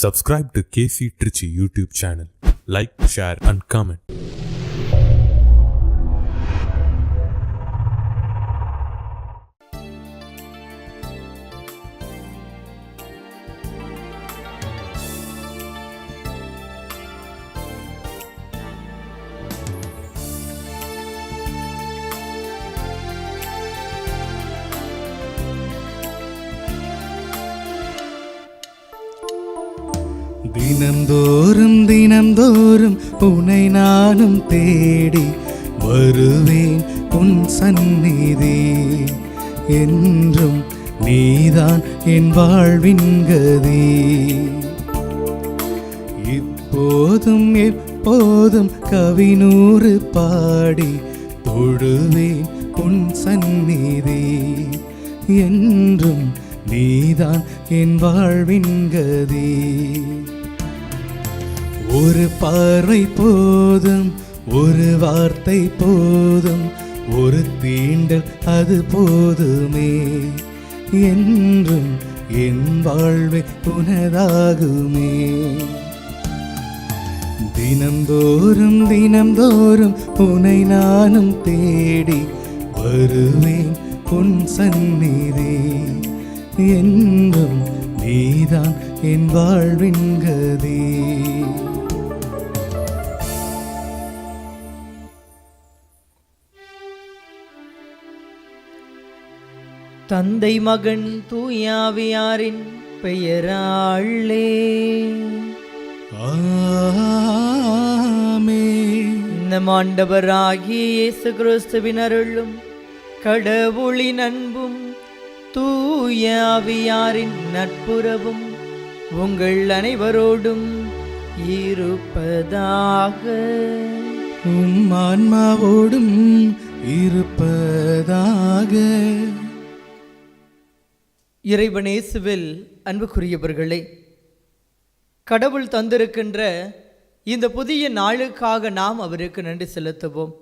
Subscribe to KC Trichy YouTube channel. Like, share and comment. தினந்தோறும் உன்னை நானும் தேடி வருவேன் உன் சந்நிதி. என்றும் நீதான் என் வாழ்வின் கதி. இப்போதும் எப்போதும் கவிநூறு பாடி தொழுவேன் உன் சந்நிதி. என்றும் நீதான் என் வாழ்வின் கதி. ஒரு பார்வை போதும், ஒரு வார்த்தை போதும், ஒரு தீண்டல் அது போதுமே. என்றும் என் வாழ்வே உனதாகுமே. தினந்தோறும் உன்னை நானும் தேடி வருவேன் உன் சந்நிதி. என்றும் நீதான் என் வாழ்வின் கதி. தந்தை மகன் தூயாவியாரின் பெயராளே ஆமென். நம் ஆண்டவராகிய இயேசு கிறிஸ்துவின் அருளும் கடவுளின் அன்பும் தூயாவியாரின் நட்புறவும் உங்கள் அனைவரோடும் இருப்பதாக. உம் ஆன்மாவோடும் இருப்பதாக. இறைவனேசுவில் அன்புக்குரியவர்களே, கடவுள் தந்திருக்கின்ற இந்த புதிய நாளுக்காக நாம் அவருக்கு நன்றி செலுத்துவோம்.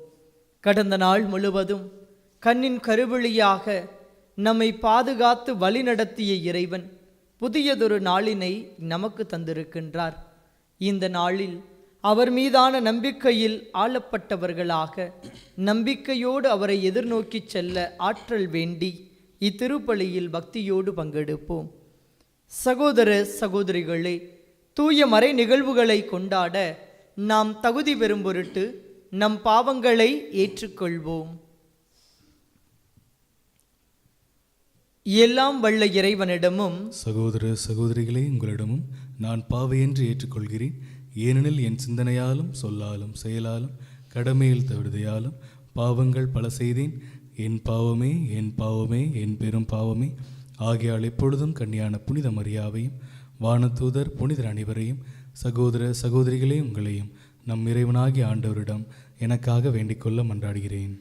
கடந்த நாள் முழுவதும் கண்ணின் கருவழியாக நம்மை பாதுகாத்து வழிநடத்திய இறைவன் புதியதொரு நாளினை நமக்கு தந்திருக்கின்றார். இந்த நாளில் அவர் மீதான நம்பிக்கையில் ஆளப்பட்டவர்களாக நம்பிக்கையோடு அவரை எதிர்நோக்கி செல்ல ஆற்றல் வேண்டி இத்திருப்பலியில் பக்தியோடு பங்கெடுப்போம். சகோதர சகோதரிகளே, தூய மறை நிகழ்வுகளை கொண்டாட நாம் தகுதி பெறும் பொருட்டு நம் பாவங்களை ஏற்றுக்கொள்வோம். எல்லாம் வல்ல இறைவனிடமும் சகோதர சகோதரிகளே, உங்களிடமும் நான் பாவையென்று ஏற்றுக்கொள்கிறேன். ஏனெனில் என் சிந்தனையாலும் சொல்லாலும் செயலாலும் கடமையில் தவிர்தையாலும் பாவங்கள் பல செய்தேன். என் பாவமே என் பாவமே என் பெரும் பாவமே. ஆகையால் எப்பொழுதும் கன்னியான புனித மரியாவையும் வானதூதர் புனிதர் அனைவரையும் சகோதர சகோதரிகளே உங்களையும் நம் இறைவனாகிய ஆண்டவரிடம் எனக்காக வேண்டிக்கொள்ள மன்றாடுகிறேன்.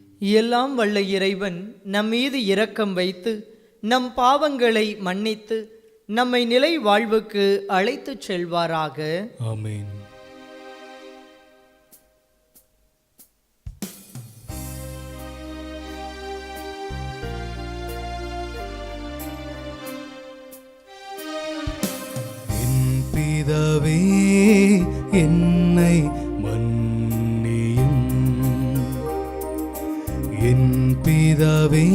எல்லாம் வல்ல இறைவன் நம் மீது இரக்கம் வைத்து நம் பாவங்களை மன்னித்து நம்மை நிலை வாழ்வுக்கு அழைத்துச் செல்வாராக. ஆமென். பிதாவே என்னை மன்னியும். என் பிதாவே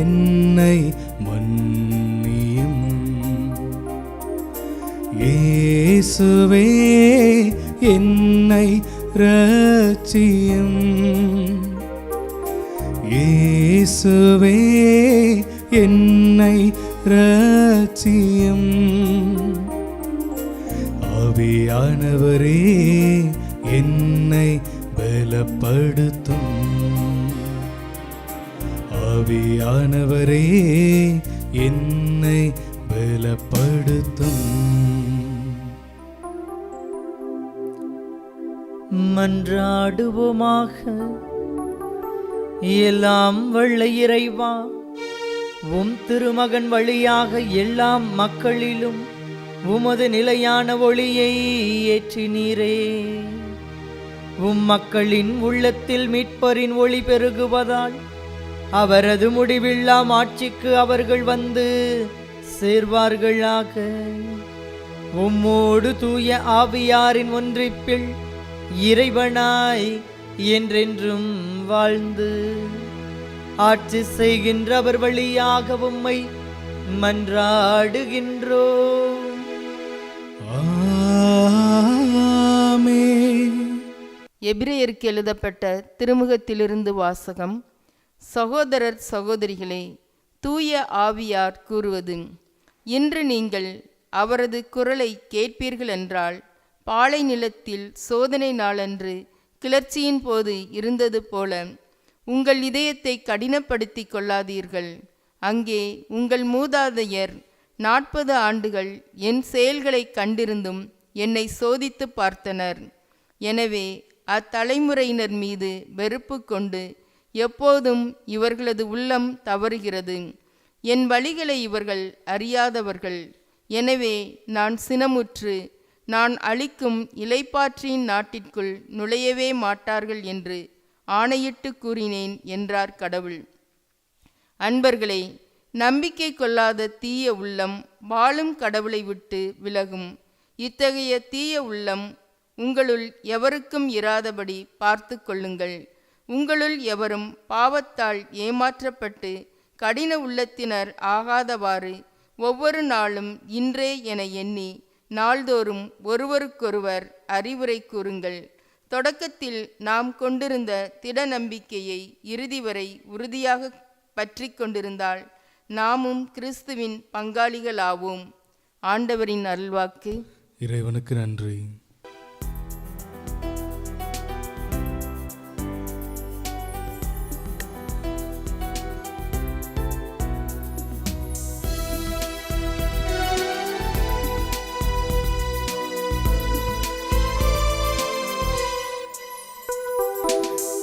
என்னை மன்னியும். இயேசுவே என்னை இரட்சியும். இயேசுவே என்னை இரட்சியும். ஆவியானவரே என்னை பலப்படுத்தும். ஆவியானவரே என்னை பலப்படுத்தும். மன்றாடுவோமாக. எல்லாம் வல்ல இறைவா, உம் திருமகன் வழியாக எல்லாம் மக்களிலும் உமது நிலையான ஒளியை ஏற்றினீரே. உம் மக்களின் உள்ளத்தில் மீட்பரின் ஒளி பெருகுவதால் அவரது முடிவில்லாம் ஆட்சிக்கு அவர்கள் வந்து சேர்வார்களாக. உம்மோடு தூய ஆவியாரின் ஒன்றிப்பில் இறைவனாய் என்றென்றும் வாழ்ந்து ஆட்சி செய்கின்றவர் வழியாக உம்மை மன்றாடுகின்றோம். ஆமென். எபிரேயருக்கு எழுதப்பட்ட திருமுகத்திலிருந்து வாசகம். சகோதரர் சகோதரிகளே, தூய ஆவியார் கூறுவது, இன்று நீங்கள் அவரது குரலை கேட்பீர்கள் என்றால், பாலை நிலத்தில் சோதனை நாளன்று கிளர்ச்சியின் போது இருந்தது போல உங்கள் இதயத்தை கடினப்படுத்திக் கொள்ளாதீர்கள். அங்கே உங்கள் மூதாதையர் 40 ஆண்டுகள் என் செயல்களை கண்டிருந்தும் என்னை சோதித்து பார்த்தனர். எனவே அத்தலைமுறையினர் மீது வெறுப்பு கொண்டு எப்போதும் இவர்களது உள்ளம் தவறுகிறது. என் வழிகளை இவர்கள் அறியாதவர்கள். எனவே நான் சினமுற்று, நான் அளிக்கும் இளைப்பாற்றியின் நாட்டிற்குள் நுழையவே மாட்டார்கள் என்று ஆணையிட்டு கூறினேன் என்றார் கடவுள். அன்பர்களே, நம்பிக்கை கொள்ளாத தீய உள்ளம் வாழும் கடவுளை விட்டு விலகும். இத்தகைய தீய உள்ளம் உங்களுள் எவருக்கும் இராதபடி பார்த்து கொள்ளுங்கள். உங்களுள் எவரும் பாவத்தால் ஏமாற்றப்பட்டு கடின உள்ளத்தினர் ஆகாதவாறு ஒவ்வொரு நாளும் இன்றே என எண்ணி நாள்தோறும் ஒருவருக்கொருவர் அறிவுரை கூறுங்கள். தொடக்கத்தில் நாம் கொண்டிருந்த திட நம்பிக்கையை இறுதி வரை உறுதியாக பற்றி கொண்டிருந்தால் நாமும் கிறிஸ்துவின் பங்காளிகளாவோம். ஆண்டவரின் அருள்வாக்கு. இறைவனுக்கு நன்றி.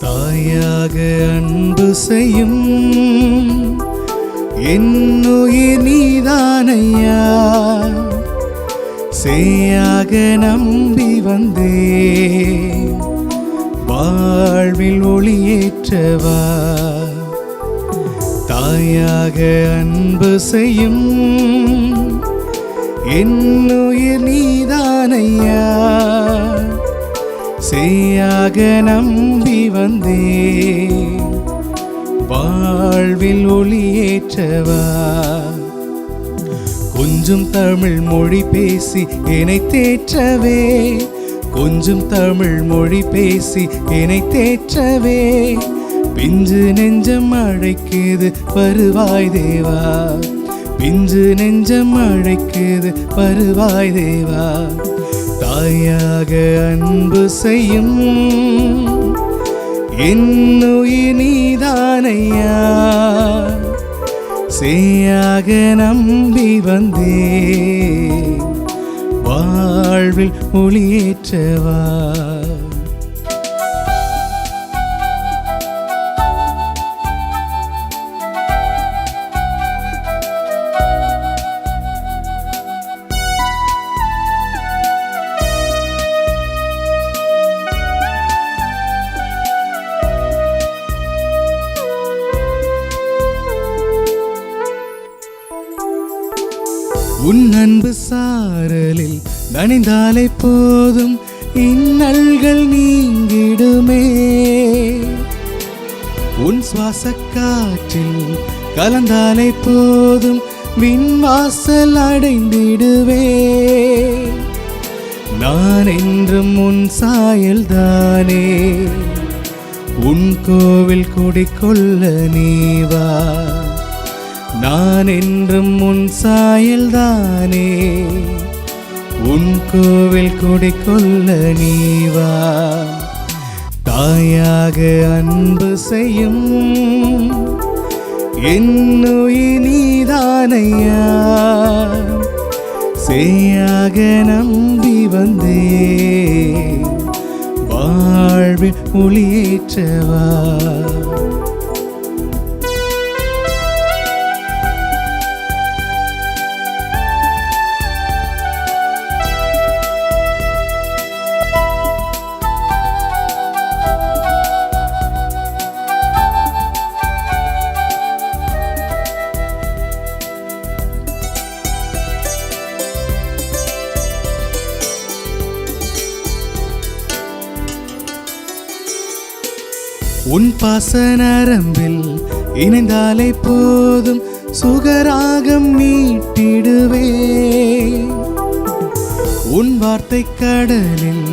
தாயாக அன்பு செய்யும் என்னுயிர் நீதானையா, சேயாக நம்பி வந்தே வாழ்வில் ஒளியேற்றவா. தாயாக அன்பு செய்யும் என்னுயிர் நீதானையா, சேயாக நம்பி வந்தே வாழ்வில் ஒளியேற்றவா. கொஞ்சம் தமிழ் மொழி பேசி என்னை தேற்றவே, கொஞ்சம் தமிழ் மொழி பேசி என்னை தேற்றவே, பிஞ்சு நெஞ்சம் அழைக்குது வருவாய் தேவா, பிஞ்சு நெஞ்சம் அழைக்குது வருவாய் தேவா. தாயாக அன்பு செய்யும் என்னுயிர் நீதானையா, சேயாக நம்பி வந்தே வாழ்வில் ஒளியேற்றவா. உன் அன்பு சாரலில் நனைந்தாலே போதும் இன்னல்கள் நீங்கிடுமே, உன் சுவாச காற்றில் கலந்தாலே போதும் விண்வாசல் அடைந்திடுவே. நான் என்றும் உன் சாயல்தானே, உன் கோவில் குடிக்கொள்ள நீவா. நான் என்றும் உன் சாயல்தானே, உன் கோவில் குடிக்கொள்ள நீவா. தாயாக அன்பு செய்யும் என்னுயிர் நீதானையா, சேயாக நம்பி வந்தே வாழ்வில் ஒளியேற்றவா. உன் பாச நரம்பில் இணைந்தாலே போதும் சுகராகம் மீட்டிடுவே. உன் வார்த்தை கடலில்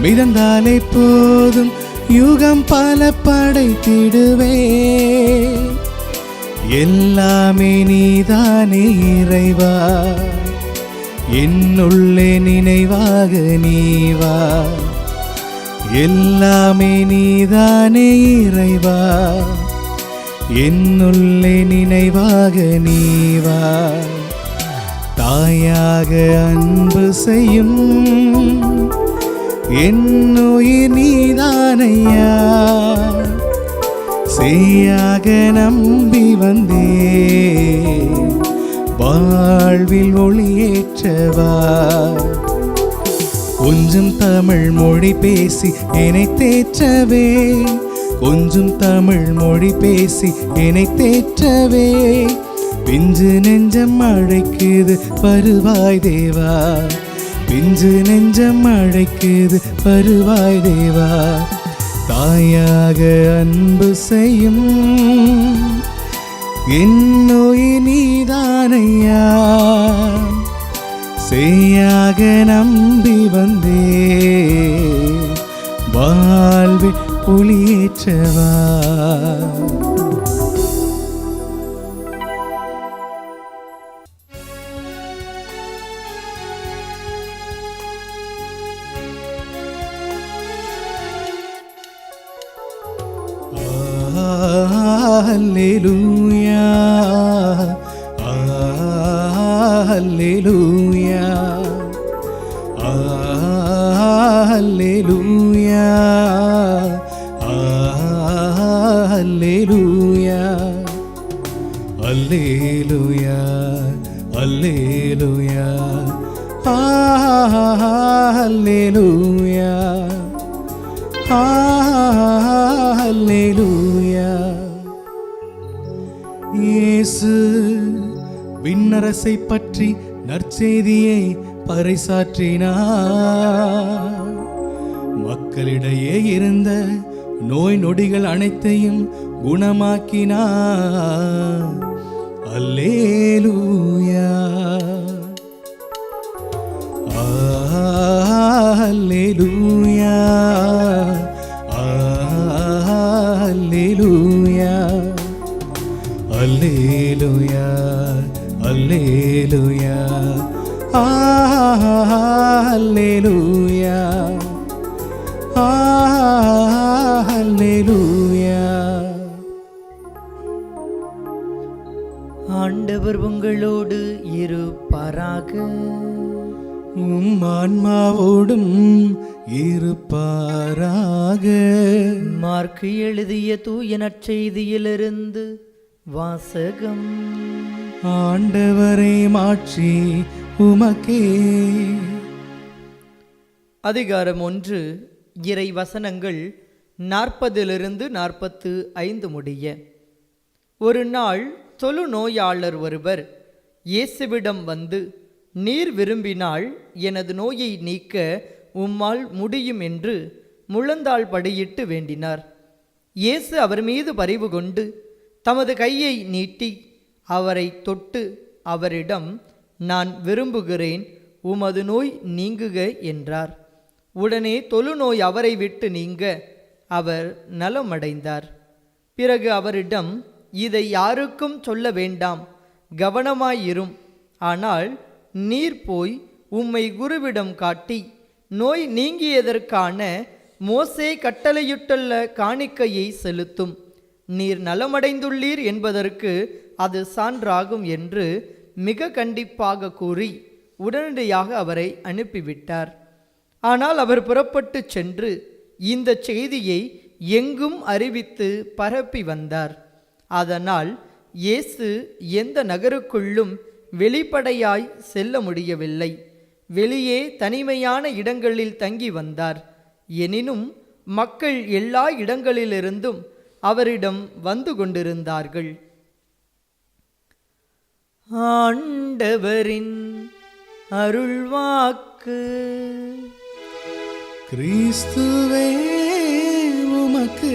மிதந்தாலே போதும் யுகம் பல படைத்திடுவே. எல்லாமே நீதானே இறைவா, என்னுள்ளே நினைவாக நீவா. எல்லாமே நீதானே இறைவா, என்னுள்ளே நினைவாக நீவா. தாயாக அன்பு செய்யும் என்னுயிர் நீதானையா. செய்யாக நம்பி வந்தே வாழ்வில் ஒளியேற்றவா. கொஞ்சம் தமிழ் மொழி பேசி என்னை தேற்றவே, கொஞ்சம் தமிழ் மொழி பேசி என்னை தேற்றவே. பிஞ்சு நெஞ்சம் அழைக்குது வருவாய் தேவா, பிஞ்சு நெஞ்சம் அழைக்குது வருவாய் தேவா. தாயாக அன்பு செய்யும் என்னுயிர் நீதானையா. செய்யாக நம்பி வந்தே வாழ்வில் ஒளியேற்றவா. Alleluia, Alleluia, Alleluia, Alleluia, Alleluia, Alleluia, Alleluia, Alleluia. இயேசு விண்ணரசை பற்றி நற்செய்தியை பறைசாற்றினார். மக்களிடையே இருந்த நோய் நொடிகள் அனைத்தையும் குணமாக்கினார். அல்லேலூயா, அல்லேலூயா, அல்லேலூயா, அல்லேலூயா, அல்லேலூயா, அல்லேலூயா, அல்லேலூயா. ஆண்டவர் உங்களோடு இருப்பாராக. உம் ஆன்மாவோடும் இருப்பாராக. மார்க்கு எழுதிய தூய நற்செய்தியிலிருந்து வாசகம். ஆண்டவரே மாட்சி உமக்கே. அதிகாரம் 1, இறை வசனங்கள் 40-45 முடிய. ஒரு நாள் தொழுநோயாளர் ஒருவர் இயேசுவிடம் வந்து, நீர் விரும்பினால் எனது நோயை நீக்க உம்மால் முடியும் என்று முழந்தாள் படியிட்டு வேண்டினார். இயேசு அவர் மீது பரிவு கொண்டு தமது கையை நீட்டி அவரை தொட்டு அவரிடம், நான் விரும்புகிறேன், உமது நோய் நீங்குக என்றார். உடனே தொழுநோய் அவரை விட்டு நீங்க அவர் நலமடைந்தார். பிறகு அவரிடம், இதை யாருக்கும் சொல்ல வேண்டாம், கவனமாயிரும். ஆனால் நீர் போய் உம்மை குருவிடம் காட்டி நோய் நீங்கியதற்கான மோசே கட்டளையிட்டுள்ள காணிக்கையை செலுத்தும். நீர் நலமடைந்துள்ளீர் என்பதற்கு அது சான்றாகும் என்று மிக கண்டிப்பாக கூறி உடனடியாக அவரை அனுப்பிவிட்டார். ஆனால் அவர் புறப்பட்டு சென்று இந்த செய்தியை எங்கும் அறிவித்து பரப்பி வந்தார். அதனால் இயேசு எந்த நகருக்குள்ளும் வெளிப்படையாய் செல்ல முடியவில்லை. வெளியே தனிமையான இடங்களில் தங்கி வந்தார். எனினும் மக்கள் எல்லா இடங்களிலிருந்தும் அவரிடம் வந்து கொண்டிருந்தார்கள். ஆண்டவரின் அருள்வாக்கு. கிறிஸ்துவே உமக்கு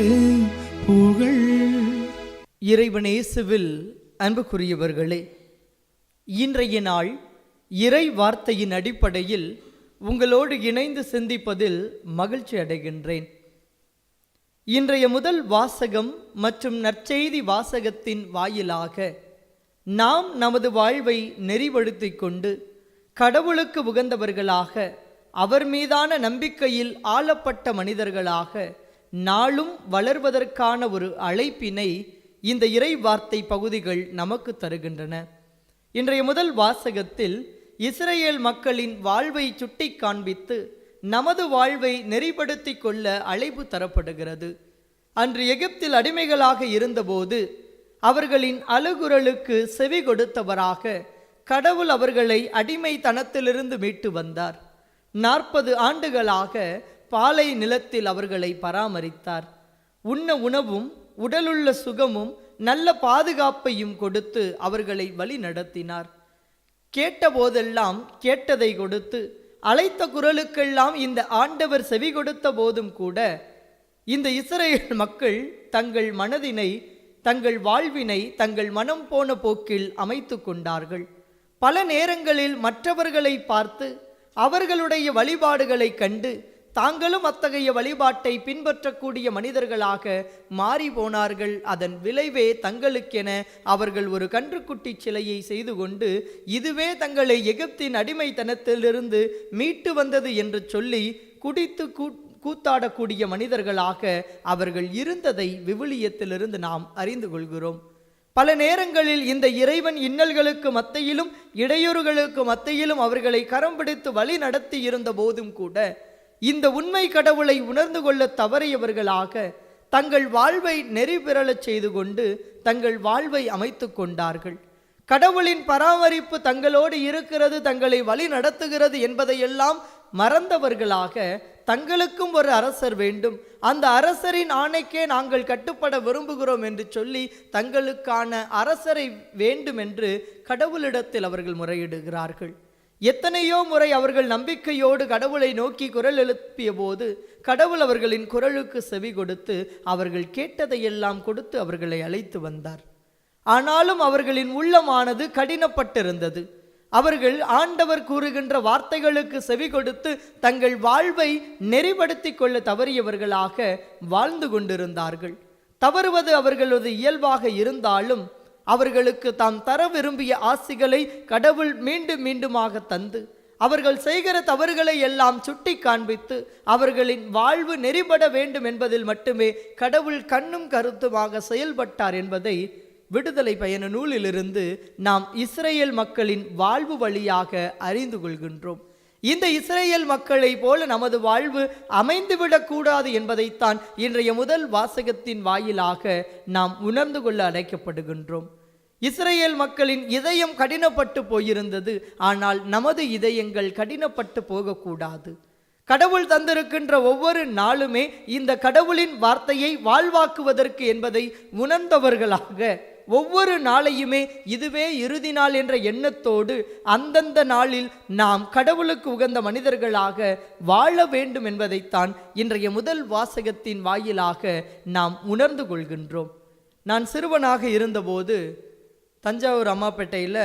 புகழ். இறைவனேசுவில் அன்புக்குரியவர்களே, இன்றைய நாள் இறை வார்த்தையின் அடிப்படையில் உங்களோடு இணைந்து சிந்திப்பதில் மகிழ்ச்சி அடைகின்றேன். இன்றைய முதல் வாசகம் மற்றும் நற்செய்தி வாசகத்தின் வாயிலாக நாம் நமது வாழ்வை நெறிப்படுத்திக் கொண்டு கடவுளுக்கு உகந்தவர்களாக, அவர் மீதான நம்பிக்கையில் ஆளப்பட்ட மனிதர்களாக நாளும் வளர்வதற்கான ஒரு அழைப்பினை இந்த இறை வார்த்தை பகுதிகள் நமக்கு தருகின்றன. இன்றைய முதல் வாசகத்தில் இஸ்ரேல் மக்களின் வாழ்வை சுட்டி காண்பித்து நமது வாழ்வை நெறிப்படுத்தி கொள்ள அழைப்பு தரப்படுகிறது. அன்று எகிப்தில் அடிமைகளாக இருந்தபோது அவர்களின் அழுகுரலுக்கு செவி கொடுத்தவராக கடவுள் அவர்களை அடிமைத்தனத்திலிருந்து மீட்டு வந்தார். 40 ஆண்டுகளாக பாலை நிலத்தில் அவர்களை பராமரித்தார். உண்ண உணவும் உடலுள்ள சுகமும் நல்ல பாதுகாப்பையும் கொடுத்து அவர்களை வழி நடத்தினார். கேட்ட போதெல்லாம் கேட்டதை கொடுத்து, அழைத்த குரலுக்கெல்லாம் இந்த ஆண்டவர் செவி கொடுத்த போதும் கூட இந்த இஸ்ரேல் மக்கள் தங்கள் மனதினை, தங்கள் வாழ்வினை தங்கள் மனம் போன போக்கில் அமைத்து கொண்டார்கள். பல நேரங்களில் மற்றவர்களை பார்த்து அவர்களுடைய வழிபாடுகளை கண்டு தாங்களும் அத்தகைய வழிபாட்டை பின்பற்றக்கூடிய மனிதர்களாக மாறி போனார்கள். அதன் விளைவே தங்களுக்கென அவர்கள் ஒரு கன்றுக்குட்டி சிலையை செய்து கொண்டு இதுவே தங்களை எகிப்தின் அடிமைத்தனத்திலிருந்து மீட்டு வந்தது என்று சொல்லி குடித்து கூத்தாடக்கூடிய மனிதர்களாக அவர்கள் இருந்ததை விவிலியத்திலிருந்து நாம் அறிந்து கொள்கிறோம். பல நேரங்களில் இந்த இறைவன் இன்னல்களுக்கு மத்தியிலும் இடையூறுகளுக்கு மத்தியிலும் அவர்களை கரம் பிடித்து வழி நடத்தி இருந்த போதும் கூட இந்த உண்மை கடவுளை உணர்ந்து கொள்ள தவறியவர்களாக தங்கள் வாழ்வை நெறிபெறச் செய்து கொண்டு தங்கள் வாழ்வை அமைத்து கொண்டார்கள். கடவுளின் பராமரிப்பு தங்களோடு இருக்கிறது, தங்களை வழி நடத்துகிறது என்பதையெல்லாம் மறந்தவர்களாக தங்களுக்கும் ஒரு அரசர் வேண்டும், அந்த அரசரின் ஆணைக்கே நாங்கள் கட்டுப்பட விரும்புகிறோம் என்று சொல்லி தங்களுக்கான அரசரை வேண்டும் என்று கடவுளிடத்தில் அவர்கள் முறையிடுகிறார்கள். எத்தனையோ முறை அவர்கள் நம்பிக்கையோடு கடவுளை நோக்கி குரல் எழுப்பிய போது கடவுள் அவர்களின் குரலுக்கு செவி கொடுத்து அவர்கள் கேட்டதையெல்லாம் கொடுத்து அவர்களை அழைத்து வந்தார். ஆனாலும் அவர்களின் உள்ளமானது கடினப்பட்டிருந்தது. அவர்கள் ஆண்டவர் கூறுகின்ற வார்த்தைகளுக்கு செவி கொடுத்து தங்கள் வாழ்வை நெறிப்படுத்தி கொள்ள தவறியவர்களாக வாழ்ந்து கொண்டிருந்தார்கள். தவறுவது அவர்களது இயல்பாக இருந்தாலும் அவர்களுக்கு தாம் தர விரும்பிய ஆசிகளை கடவுள் மீண்டும் மீண்டுமாக தந்து அவர்கள் செய்கிற தவறுகளை எல்லாம் சுட்டி காண்பித்து அவர்களின் வாழ்வு நெறிபட வேண்டும் என்பதில் மட்டுமே கடவுள் கண்ணும் கருத்துமாக செயல்பட்டார் என்பதை விடுதலை பயண நூலிலிருந்து நாம் இஸ்ரேல் மக்களின் வாழ்வு வழியாக அறிந்து கொள்கின்றோம். இந்த இஸ்ரேல் மக்களை போல நமது வாழ்வு அமைந்துவிடக்கூடாது என்பதைத்தான் இன்றைய முதல் வாசகத்தின் வாயிலாக நாம் உணர்ந்து கொள்ள அழைக்கப்படுகின்றோம். இஸ்ரேல் மக்களின் இதயம் கடினப்பட்டு போயிருந்தது, ஆனால் நமது இதயங்கள் கடினப்பட்டு போகக்கூடாது. கடவுள் தந்திருக்கின்ற ஒவ்வொரு நாளுமே இந்த கடவுளின் வார்த்தையை வாழ்வாக்குவதற்கு என்பதை உணர்ந்தவர்களாக ஒவ்வொரு நாளையுமே இதுவே இறுதி நாள் என்ற எண்ணத்தோடு அந்தந்த நாளில் நாம் கடவுளுக்கு உகந்த மனிதர்களாக வாழ வேண்டும் என்பதைத்தான் இன்றைய முதல் வாசகத்தின் வாயிலாக நாம் உணர்ந்து கொள்கின்றோம். நான் சிறுவனாக இருந்தபோது தஞ்சாவூர் அம்மாப்பேட்டையில்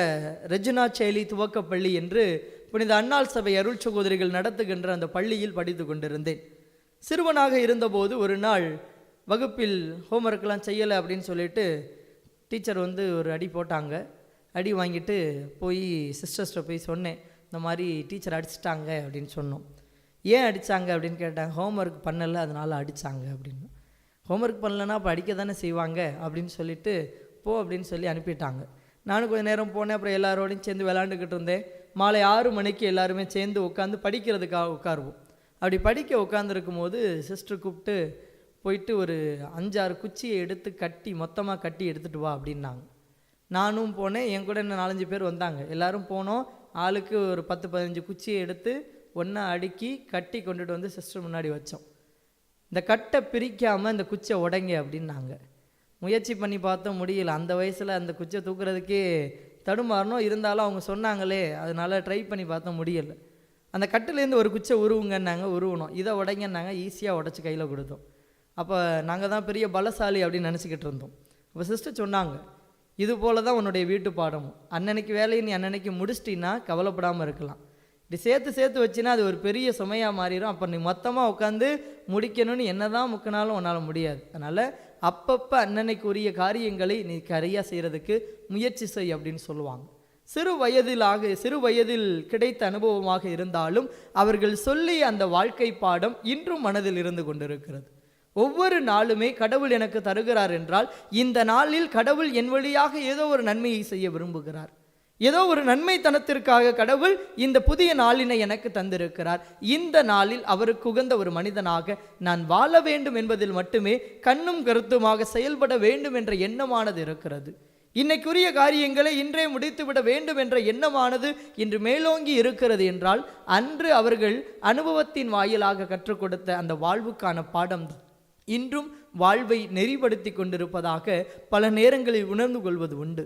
ரெஜினா சேலி துவக்கப்பள்ளி என்று புனித அன்னாள் சபை அருள் சகோதரிகள் நடத்துகின்ற அந்த பள்ளியில் படித்து கொண்டிருந்தேன். சிறுவனாக இருந்தபோது ஒரு நாள் வகுப்பில் ஹோம்ஒர்க்லாம் செய்யலை அப்படின்னு சொல்லிட்டு டீச்சர் ஒரு அடி போட்டாங்க. அடி வாங்கிட்டு போய் சிஸ்டர்ஸ்ட்டை போய் சொன்னேன், இந்த மாதிரி டீச்சர் அடிச்சிட்டாங்க அப்படின்னு சொன்னோம். ஏன் அடித்தாங்க அப்படின்னு கேட்டாங்க. ஹோம்ஒர்க் பண்ணலை அதனால் அடித்தாங்க அப்படின்னு. ஹோம்ஒர்க் பண்ணலைன்னா அப்போ அடிக்க தானே செய்வாங்க அப்படின்னு சொல்லிட்டு போ அப்படின்னு சொல்லி அனுப்பிட்டாங்க. நானும் கொஞ்சம் நேரம் போனேன். அப்புறம் எல்லாரோடையும் சேர்ந்து விளாண்டுக்கிட்டு இருந்தேன். மாலை 6 மணிக்கு எல்லாருமே சேர்ந்து உட்காந்து படிக்கிறதுக்காக உட்காருவோம். அப்படி படிக்க உட்காந்துருக்கும் போது சிஸ்டர் கூப்பிட்டு போயிட்டு ஒரு 5-6 குச்சியை எடுத்து கட்டி மொத்தமாக கட்டி எடுத்துகிட்டு வா அப்படின்னாங்க. நானும் போனேன், என் கூட இன்னும் 4-5 பேர் வந்தாங்க. எல்லோரும் போனோம். ஆளுக்கு ஒரு 10-15 குச்சியை எடுத்து ஒன்றா அடுக்கி கட்டி கொண்டுட்டு வந்து சிஸ்டர் முன்னாடி வச்சோம். இந்த கட்டை பிரிக்காமல் இந்த குச்சியை உடைங்க அப்படின்னாங்க. முயற்சி பண்ணி பார்த்தோம், முடியல. அந்த வயசில் அந்த குச்சியை தூக்குறதுக்கே தடுமாறணும். இருந்தாலும் அவங்க சொன்னாங்களே, அதனால் ட்ரை பண்ணி பார்த்தோம், முடியலை. அந்த கட்டிலேருந்து ஒரு குச்சை உருவுங்கன்னாங்க, உருவணும். இதை உடைங்கன்னாங்க, ஈஸியாக உடச்சி கையில் கொடுத்தோம். அப்போ நாங்கள் தான் பெரிய பலசாலி அப்படின்னு நினச்சிக்கிட்டு இருந்தோம். அப்போ சிஸ்டர் சொன்னாங்க, இது போல தான் உன்னுடைய வீட்டு பாடமும், அன்னன்னைக்கு வேலையை நீ அன்னன்னைக்கு முடிச்சிட்டின்னா கவலைப்படாமல் இருக்கலாம். இப்படி சேர்த்து வச்சுன்னா அது ஒரு பெரிய சுமையாக மாறிடும். அப்போ நீ மொத்தமாக உட்காந்து முடிக்கணும்னு என்ன தான் முக்கினாலும் உன்னால் முடியாது. அதனால் அப்பப்போ அன்னன்னைக்கு உரிய காரியங்களை நீ சரியாக செய்கிறதுக்கு முயற்சி செய் அப்படின்னு சொல்லுவாங்க. சிறு வயதில் கிடைத்த அனுபவமாக இருந்தாலும் அவர்கள் சொல்லி அந்த வாழ்க்கை பாடம் இன்றும் மனதில் இருந்து கொண்டிருக்கிறது. ஒவ்வொரு நாளுமே கடவுள் எனக்கு தருகிறார் என்றால் இந்த நாளில் கடவுள் என் வழியாக ஏதோ ஒரு நன்மையை செய்ய விரும்புகிறார். ஏதோ ஒரு நன்மைத்தனத்திற்காக கடவுள் இந்த புதிய நாளினை எனக்கு தந்திருக்கிறார். இந்த நாளில் அவருக்கு உகந்த ஒரு மனிதனாக நான் வாழ வேண்டும் என்பதில் மட்டுமே கண்ணும் கருத்துமாக செயல்பட வேண்டும் என்ற எண்ணமானது இருக்கிறது. இன்னைக்குரிய காரியங்களை இன்றே முடித்துவிட வேண்டும் என்ற எண்ணமானது இன்று மேலோங்கி இருக்கிறது என்றால் அன்று அவர்கள் அனுபவத்தின் வாயிலாக கற்றுக் கொடுத்த அந்த வாழ்வுக்கான பாடம் இன்றும் வாழ்வை நெறிப்படுத்தி கொண்டிருப்பதாக பல நேரங்களில் உணர்ந்து கொள்வது உண்டு.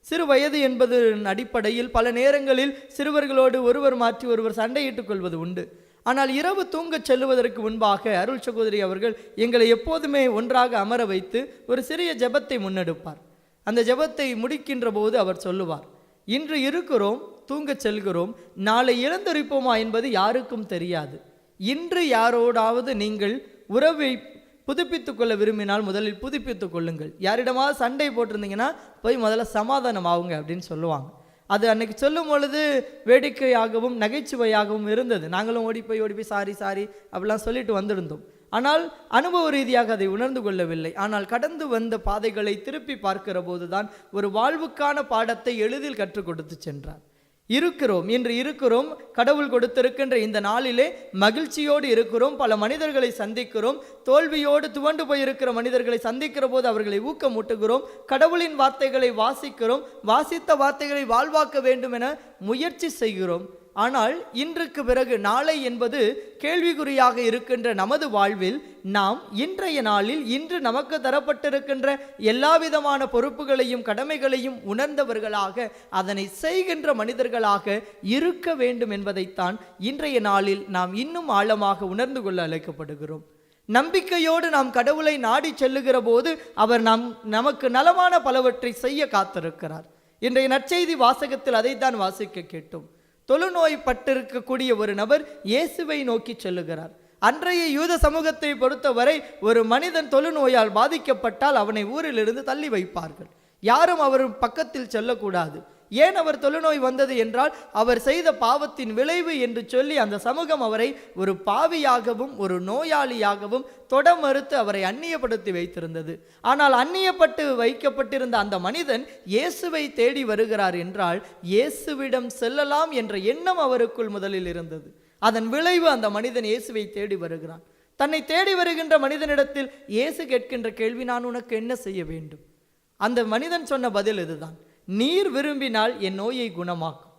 சிறு வயது என்பது அடிப்படையில் பல நேரங்களில் சிறுவர்களோடு ஒருவர் மாற்றி ஒருவர் சண்டையிட்டுக் கொள்வது உண்டு. ஆனால் இரவு தூங்கச் செல்லுவதற்கு முன்பாக அருள் சகோதரி அவர்கள் எங்களை எப்போதுமே ஒன்றாக அமர வைத்து ஒரு சிறிய ஜெபத்தை முன்னெடுப்பார். அந்த ஜெபத்தை முடிக்கின்ற போது அவர் சொல்லுவார், இன்று இருக்கிறோம், தூங்கச் செல்கிறோம், நாளை இழந்தொரிப்போமா என்பது யாருக்கும் தெரியாது. இன்று யாரோடாவது நீங்கள் உறவை புதுப்பித்துக் கொள்ள விரும்பினால் முதலில் புதுப்பித்துக் கொள்ளுங்கள். யாரிடமாவது சண்டை போட்டிருந்தீங்கன்னா போய் முதல்ல சமாதானம் ஆகுங்க அப்படின்னு சொல்லுவாங்க. அது அன்னைக்கு சொல்லும் பொழுது வேடிக்கையாகவும் நகைச்சுவையாகவும் இருந்தது. நாங்களும் ஓடி போய் சாரி அப்படிலாம் சொல்லிட்டு வந்திருந்தோம். ஆனால் அனுபவ ரீதியாக அதை உணர்ந்து கொள்ளவில்லை. ஆனால் கடந்து வந்த பாதைகளை திருப்பி பார்க்கிற போதுதான் ஒரு வாழ்வுக்கான பாடத்தை எளிதில் கற்றுக் கொடுத்து சென்றார். இன்று இருக்கிறோம், கடவுள் கொடுத்திருக்கின்ற இந்த நாளிலே மகிழ்ச்சியோடு இருக்கிறோம், பல மனிதர்களை சந்திக்கிறோம், தோல்வியோடு துவண்டு போயிருக்கிற மனிதர்களை சந்திக்கிற போது அவர்களை ஊக்கமூட்டுகிறோம், கடவுளின் வார்த்தைகளை வாசிக்கிறோம், வாசித்த வார்த்தைகளை வாழ்வாக்க வேண்டும் என முயற்சி செய்கிறோம். ஆனால் இன்றுக்கு பிறகு நாளை என்பது கேள்விக்குறியாக இருக்கின்ற நமது வாழ்வில் நாம் இன்றைய நாளில் இன்று நமக்கு தரப்பட்டிருக்கின்ற எல்லா விதமான பொறுப்புகளையும் கடமைகளையும் உணர்ந்தவர்களாக அதனை செய்கின்ற மனிதர்களாக இருக்க வேண்டும் என்பதைத்தான் இன்றைய நாளில் நாம் இன்னும் ஆழமாக உணர்ந்து கொள்ள அழைக்கப்படுகிறோம். நம்பிக்கையோடு நாம் கடவுளை நாடி செல்லுகிற போது அவர் நமக்கு நலமான பலவற்றை செய்ய காத்திருக்கிறார். இன்றைய நற்செய்தி வாசகத்தில் அதைத்தான் வாசிக்க கேட்டோம். தொழுநோய் பட்டிருக்கக்கூடிய ஒரு நபர் இயேசுவை நோக்கி செல்லுகிறார். அன்றைய யூத சமூகத்தை பொறுத்தவரை ஒரு மனிதன் தொழுநோயால் பாதிக்கப்பட்டால் அவனை ஊரிலிருந்து தள்ளி வைப்பார்கள். யாரும் அவர் பக்கத்தில் செல்லக்கூடாது. ஏன் அவர் தொழுநோய் வந்தது என்றால் அவர் செய்த பாவத்தின் விளைவு என்று சொல்லி அந்த சமூகம் அவரை ஒரு பாவியாகவும் ஒரு நோயாளியாகவும் தொட மறுத்து அவரை அந்நியப்படுத்தி வைத்திருந்தது. ஆனால் அந்நியப்பட்டு வைக்கப்பட்டிருந்த அந்த மனிதன் இயேசுவை தேடி வருகிறார் என்றால் இயேசுவிடம் செல்லலாம் என்ற எண்ணம் அவருக்குள் முதலில் இருந்தது. அதன் விளைவு அந்த மனிதன் இயேசுவை தேடி வருகிறான். தன்னை தேடி வருகின்ற மனிதனிடத்தில் இயேசு கேட்கின்ற கேள்வி, நான் உனக்கு என்ன செய்ய வேண்டும்? அந்த மனிதன் சொன்ன பதில் இதுதான், நீர் விரும்பினால் என் நோயை குணமாக்கும்,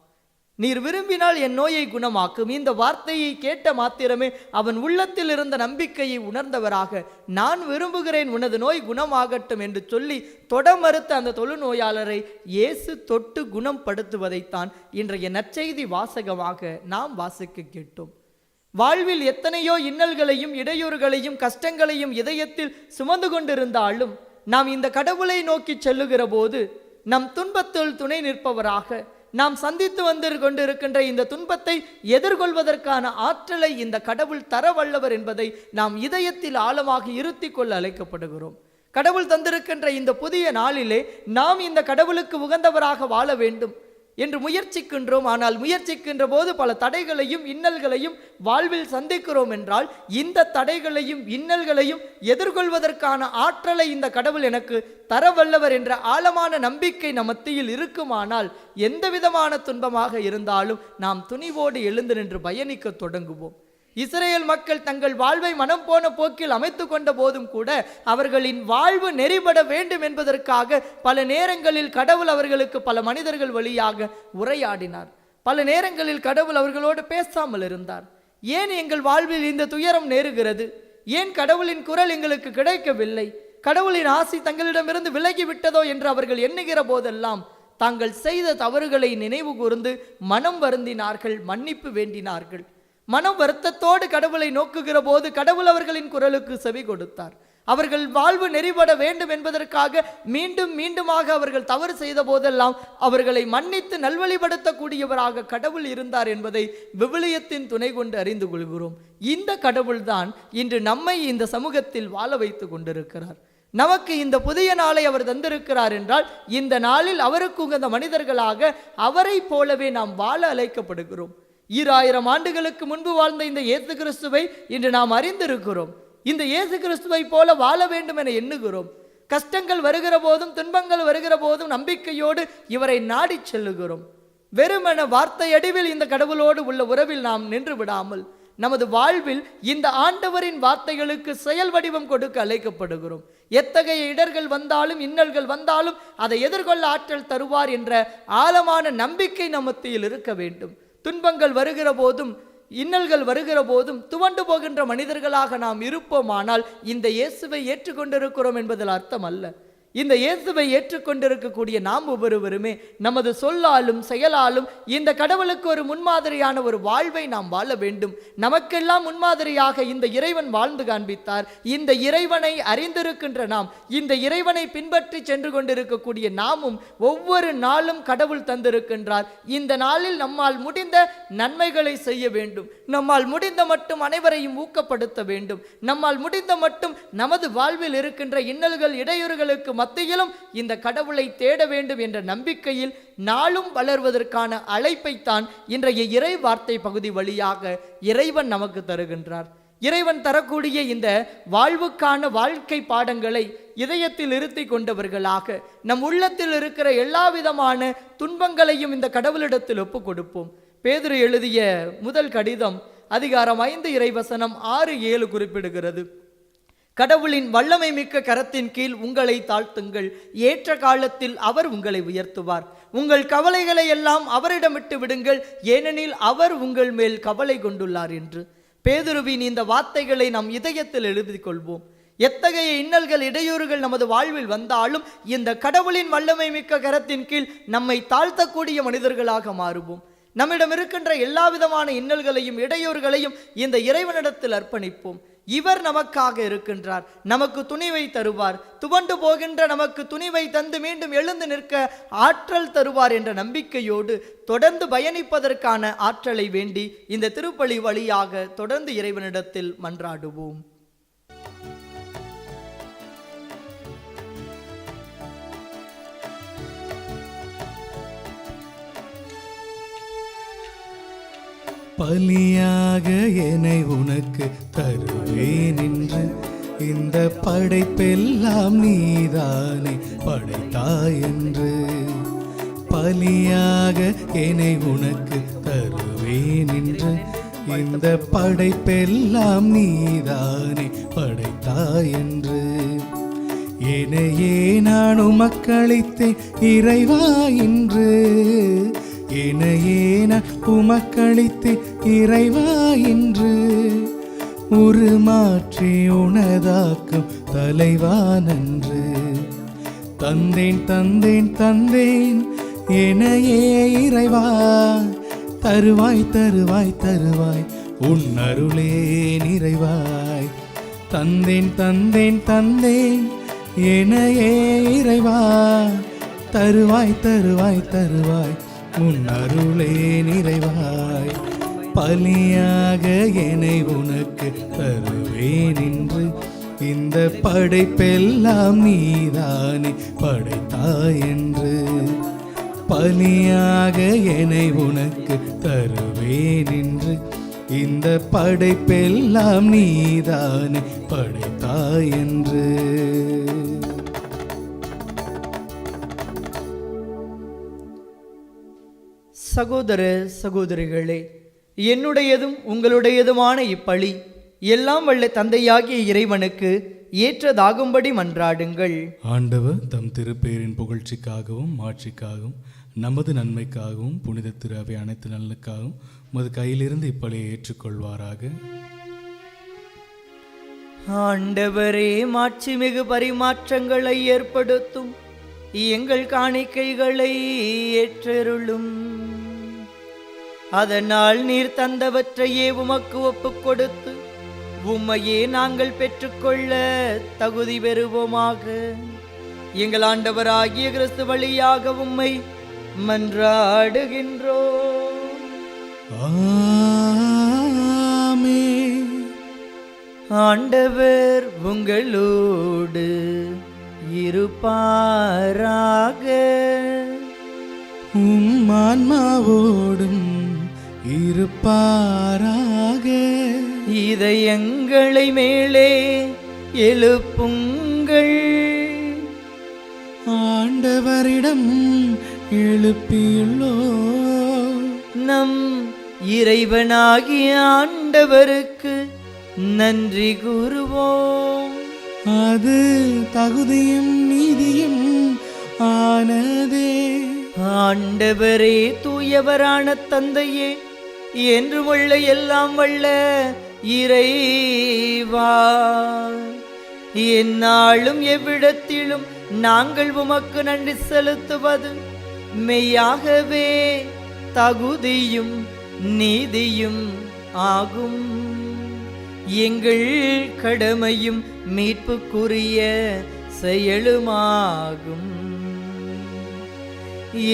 நீர் விரும்பினால் என் நோயை குணமாக்கும். இந்த வார்த்தையை கேட்ட மாத்திரமே அவன் உள்ளத்தில் இருந்த நம்பிக்கையை உணர்ந்தவராக, நான் விரும்புகிறேன், உனது நோய் குணமாகட்டும் என்று சொல்லி தொட மறுத்த அந்த தொழுநோயாளரை இயேசு தொட்டு குணப்படுத்துவதைத்தான் இன்றைய நற்செய்தி வாசகமாக நாம் வாசிக்க கேட்டோம். வாழ்வில் எத்தனையோ இன்னல்களையும் இடையூறுகளையும் கஷ்டங்களையும் இதயத்தில் சுமந்து கொண்டிருந்தாலும் நாம் இந்த கடவுளை நோக்கி செல்லுகிற போது நம் துன்பத்தில் துணை நிற்பவராக, நாம் சந்தித்து வந்து கொண்டிருக்கின்ற இந்த துன்பத்தை எதிர்கொள்வதற்கான ஆற்றலை இந்த கடவுள் தர வல்லவர் என்பதை நாம் இதயத்தில் ஆழமாக இருத்தி கொள்ள அழைக்கப்படுகிறோம். கடவுள் தந்திருக்கின்ற இந்த புதிய நாளிலே நாம் இந்த கடவுளுக்கு உகந்தவராக வாழ வேண்டும் என்று முயற்சிக்கின்றோம். ஆனால் முயற்சிக்கின்ற போது பல தடைகளையும் இன்னல்களையும் வாழ்வில் சந்திக்கிறோம் என்றால் இந்த தடைகளையும் இன்னல்களையும் எதிர்கொள்வதற்கான ஆற்றலை இந்த கடவுள் எனக்கு தரவல்லவர் என்ற ஆழமான நம்பிக்கை நம் மத்தியில் இருக்குமானால் எந்த விதமான துன்பமாக இருந்தாலும் நாம் துணிவோடு எழுந்து நின்று பயணிக்க தொடங்குவோம். இஸ்ரேல் மக்கள் தங்கள் வாழ்வை மனம் போன போக்கில் அமைத்து கொண்ட போதும் கூட அவர்களின் வாழ்வு நெறிபட வேண்டும் என்பதற்காக பல நேரங்களில் கடவுள் அவர்களுக்கு பல மனிதர்கள் வழியாக உரையாடினார். பல நேரங்களில் கடவுள் அவர்களோடு பேசாமல் இருந்தார். ஏன் எங்கள் வாழ்வில் இந்த துயரம் நேருகிறது? ஏன் கடவுளின் குரல் எங்களுக்கு கிடைக்கவில்லை? கடவுளின் ஆசி தங்களிடமிருந்து விலகி விட்டதோ என்று அவர்கள் எண்ணுகிற போதெல்லாம் தாங்கள் செய்த தவறுகளை நினைவு கூர்ந்து மனம் வருந்தினார்கள், மன்னிப்பு வேண்டினார்கள். மனம் வருத்தத்தோடு கடவுளை நோக்குகிற போது கடவுள் அவர்களின் குரலுக்கு செவி கொடுத்தார். அவர்கள் வாழ்வு நெறிபட வேண்டும் என்பதற்காக மீண்டும் மீண்டுமாக அவர்கள் தவறு செய்த போதெல்லாம் அவர்களை மன்னித்து நல்வழிப்படுத்தக்கூடியவராக கடவுள் இருந்தார் என்பதை விவிலியத்தின் துணை கொண்டு அறிந்து கொள்கிறோம். இந்த கடவுள்தான் இன்று நம்மை இந்த சமூகத்தில் வாழ வைத்து கொண்டிருக்கிறார். நமக்கு இந்த புதிய நாளை அவர் தந்திருக்கிறார் என்றால் இந்த நாளில் அவருக்கு உகந்த மனிதர்களாக அவரை போலவே நாம் வாழ அழைக்கப்படுகிறோம். 2000 ஆண்டுகளுக்கு முன்பு வாழ்ந்த இந்த இயேசு கிறிஸ்துவை இன்று நாம் அறிந்திருக்கிறோம். இந்த இயேசு கிறிஸ்துவை போல வாழ வேண்டும் என எண்ணுகிறோம். கஷ்டங்கள் வருகிற போதும் துன்பங்கள் வருகிற போதும் நம்பிக்கையோடு இவரை நாடி செல்லுகிறோம். வெறுமென வார்த்தை அடிவில் இந்த கடவுளோடு உள்ள உறவில் நாம் நின்று விடாமல் நமது வாழ்வில் இந்த ஆண்டவரின் வார்த்தைகளுக்கு செயல் வடிவம் கொடுக்க அழைக்கப்படுகிறோம். எத்தகைய இடர்கள் வந்தாலும் இன்னல்கள் வந்தாலும் அதை எதிர்கொள்ள ஆற்றல் தருவார் என்ற ஆழமான நம்பிக்கை நம்மத்தில் இருக்க வேண்டும். துன்பங்கள் வருகிற போதும் இன்னல்கள் வருகிற போதும் துவண்டு போகின்ற மனிதர்களாக நாம் இருப்போமானால் இந்த இயேசுவை ஏற்றுக்கொண்டிருக்கிறோம் என்பதில் அர்த்தம் அல்ல. இந்த இயேசுவை ஏற்றுக்கொண்டிருக்கக்கூடிய நாம் ஒவ்வொருவருமே நமது சொல்லாலும் செயலாலும் இந்த கடவுளுக்கு ஒரு முன்மாதிரியான ஒரு வாழ்வை நாம் வாழ வேண்டும். நமக்கெல்லாம் முன்மாதிரியாக இந்த இறைவன் வாழ்ந்து காண்பித்தார். இந்த இறைவனை அறிந்திருக்கின்ற நாம், இந்த இறைவனை பின்பற்றி சென்று கொண்டிருக்கக்கூடிய நாமும் ஒவ்வொரு நாளும் கடவுள் தந்திருக்கின்றார். இந்த நாளில் நம்மால் முடிந்த நன்மைகளை செய்ய வேண்டும். நம்மால் முடிந்த மட்டும் அனைவரையும் ஊக்கப்படுத்த வேண்டும். நம்மால் முடிந்த மட்டும் நமது வாழ்வில் இருக்கின்ற இன்னல்கள் இடையூறுகளுக்கு மத்தியிலும் இந்த கடவுளை தேட வேண்டும் என்ற நம்பிக்கையில் நாளும் வளர்வதற்கான அழைப்பைத்தான் இன்றைய இறை வார்த்தை பகுதி வழியாக இறைவன் நமக்கு தருகின்றார். இறைவன் தரக்கூடிய இந்த வாழ்வுக்கான வாழ்க்கை பாடங்களை இதயத்தில் இருத்தி கொண்டவர்களாக நம் உள்ளத்தில் இருக்கிற எல்லா விதமான துன்பங்களையும் இந்த கடவுளிடத்தில் ஒப்புக் கொடுப்போம். பேதுரு எழுதிய முதல் கடிதம் அதிகாரம் 5 இறைவசனம் 6-7 குறிப்பிடுகிறது. கடவுளின் வல்லமை மிக்க கரத்தின் கீழ் உங்களை தாழ்த்துங்கள். ஏற்ற காலத்தில் அவர் உங்களை உயர்த்துவார். உங்கள் கவலைகளை எல்லாம் அவரிடமிட்டு விடுங்கள், ஏனெனில் அவர் உங்கள் மேல் கவலை கொண்டுள்ளார் என்று. பேதுருவின் இந்த வார்த்தைகளை நாம் இதயத்தில் எழுதிக் கொள்வோம். எத்தகைய இன்னல்கள் இடையூறுகள் நமது வாழ்வில் வந்தாலும் இந்த கடவுளின் வல்லமை மிக்க கரத்தின் கீழ் நம்மை தாழ்த்தக்கூடிய மனிதர்களாக மாறுவோம். நம்மிடம் இருக்கின்ற எல்லா விதமான இன்னல்களையும் இடையூறுகளையும் இந்த இறைவனிடத்தில் அர்ப்பணிப்போம். இவர் நமக்காக இருக்கின்றார், நமக்கு துணிவை தருவார். துவண்டு போகின்ற நமக்கு துணிவை தந்து மீண்டும் எழுந்து நிற்க ஆற்றல் தருவார் என்ற நம்பிக்கையோடு தொடர்ந்து பயணிப்பதற்கான ஆற்றலை வேண்டி இந்த திருப்பலி வழியாக தொடர்ந்து இறைவனிடத்தில் மன்றாடுவோம். பலியாக என்னை உனக்கு தருவேன் என்று இந்த படைப்பெல்லாம் நீதானே படைத்தாய் என்று. பலியாக என்னை உனக்கு தருவேன் என்று இந்த படைப்பெல்லாம் நீதானே படைத்தாய் என்று. என்னையே நான் உமக்களித்தேன் இறைவா என்று. என்னையே நான் உமக்களித்தேன் இறைவா என்று. உருமாற்றி உனதாக்கும் தலைவா நன்று. தந்தேன் தந்தேன் தந்தேன் என்னையே இறைவா. தருவாய் தருவாய் தருவாய் உன் அருளே நிறைவாய். தந்தேன் தந்தேன் தந்தேன் என்னையே இறைவா. தருவாய் தருவாய் தருவாய் உன் அருளே நிறைவாய். பலியாக என்னை உனக்கு தருவேன் என்று இந்த படைப்பெல்லாம் நீதானே படைத்தாய் என்று. பலியாக என்னை உனக்கு தருவேன் என்று இந்த படைப்பெல்லாம் நீதானே படைத்தாய் என்று. சகோதர சகோதரிகளே, என்னுடையதும் உங்களுடையதுமான இப்பலி எல்லாம் வல்ல தந்தையாகிய இறைவனுக்கு ஏற்றதாகும்படி மன்றாடுங்கள். ஆண்டவர் தம் திருப்பெயரின் புகழ்ச்சிக்காகவும் மாட்சிக்காகவும் நமது நன்மைக்காகவும் புனித திரு அவை அனைத்து நலனுக்காகவும் உமது கையிலிருந்து இப்பலியை ஏற்றுக்கொள்வாராக. ஆண்டவரே, மாட்சிமிகு பரிமாற்றங்களை ஏற்படுத்தும் எங்கள் காணிக்கைகளை ஏற்றருளும். அதனால் நீர் தந்தவற்றையே உமக்கு ஒப்புக் கொடுத்து உம்மையே நாங்கள் பெற்றுக்கொள்ள தகுதி பெறுவோமாக. எங்கள் ஆண்டவராகிய கிறிஸ்து வழியாக உம்மை மன்றாடுகின்றோம். ஆமென். ஆண்டவர் உங்களோடு இருப்பாராக. உம் ஆன்மாவோடும் இருப்பாராக. இதயங்களை மேலே எழுப்புங்கள். ஆண்டவரிடம் எழுப்பியுள்ளோ. நம் இறைவனாகிய ஆண்டவருக்கு நன்றி கூறுவோம். அது தகுதியும் நீதியும் ஆனதே. ஆண்டவரே, தூயவரான தந்தையே, என்றும் உள்ள எல்லாம் வல்ல இறைவா, எந்நாளும் எவ்விடத்திலும் நாங்கள் உமக்கு நன்றி செலுத்துவது மெய்யாகவே தகுதியும் நீதியும் ஆகும். எங்கள் கடமையும் மீட்புக்குரிய செயலுமாகும்.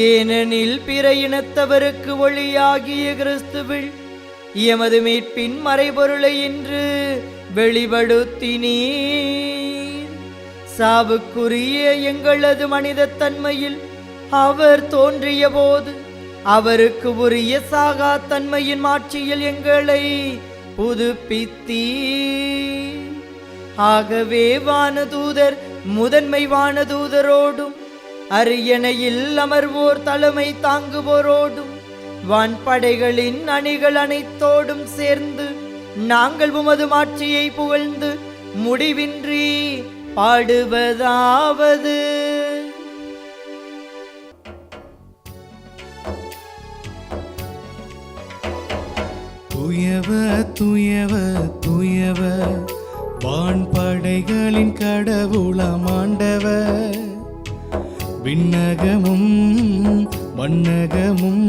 ஏனெனில் பிற இனத்தவருக்கு ஒளியாகிய கிறிஸ்துவில் எமது மீட்பின் மறைபொருளை இன்று வெளிப்படுத்தினீர். சாவுக்குரிய எங்களது மனித தன்மையில் அவர் தோன்றிய போது அவருக்கு உரிய சாகா தன்மையின் மாட்சியில் எங்களை புதுப்பித்தீர். ஆகவே வானதூதர் முதன்மை வானதூதரோடும் அரியணையில் அமர்வோர் தலைமை தாங்குவோரோடும் வான்படைகளின் அணிகள் அனைத்தோடும் சேர்ந்து நாங்கள் உமது மாட்சியை புகழ்ந்து முடிவின்றி பாடுவதாவது: தூயவர் தூயவர் தூயவர், வான்படைகளின் கடவுளாம் ஆண்டவர். விண்ணகமும் மண்ணகமும்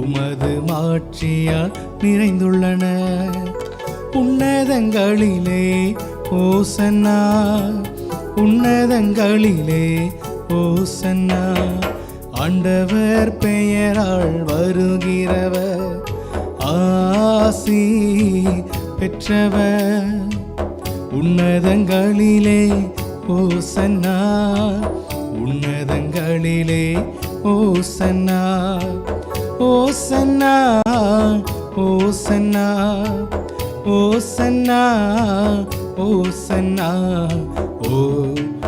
உமது மாட்சியால் நிறைந்துள்ளன. உன்னதங்களிலே ஓசன்னா, உன்னதங்களிலே ஓசன்னா. ஆண்டவர் பெயரால் வருகிறவர் ஆசி பெற்றவர். உன்னதங்களிலே ஓசன்னா, உன்னதங்களிலே ஓசன்னா. ஓசன்னா ஓசன்னா ஓசன்னா ஓசன்னா